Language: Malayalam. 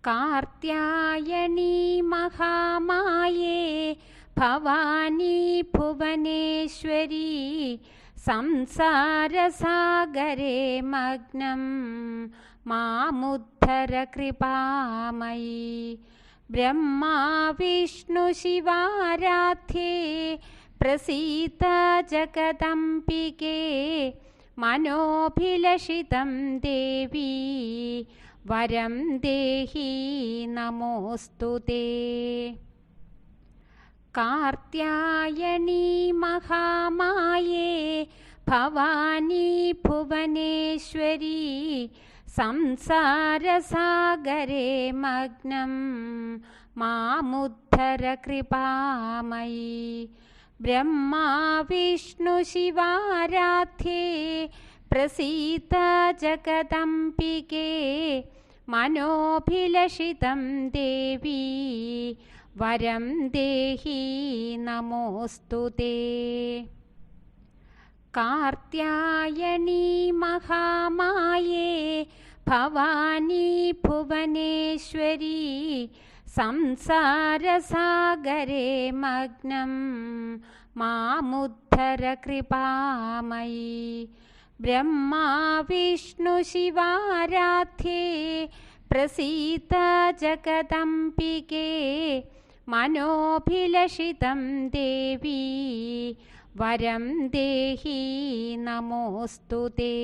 കാർത്യായണീ മഹാമായേ ഭവാനി ഭുവനേശ്വരി സംസാരസാഗരേ മഗ്നം മാമുദ്ധര കൃപാമയി. ബ്രഹ്മാ വിഷ്ണു ശിവാരാധ്യേ പ്രസീത ജഗദംബികേ മനോഭിലഷിതം ദേവി വരം ദേഹി നമോസ്തുതേ. കാർത്യായണീ മഹാമായേ ഭവാനി ഭുവനേശ്വരി സംസാരസാഗരേ മഗ്നം മാമുദ്ധര കൃപാമയി. ബ്രഹ്മാ വിഷ്ണു ശിവാരാധ്യേ പ്രസീത ജഗദംബികേ മനോഭിലഷിതം ദേവി വരം ദേഹി നമോസ്തുതേ. കാർത്യായണീ മഹാമായേ ഭവാനി ഭുവനേശ്വരി സംസാരസാഗരേ മഗ്നം മാമുദ്ധര കൃപാമയി. ബ്രഹ്മാ വിഷ്ണു ശിവാരാധ്യേ പ്രസീത ജഗദംബികേ മനോഭിലഷിതം ദേവി വരം ദേഹി നമോസ്തുതേ.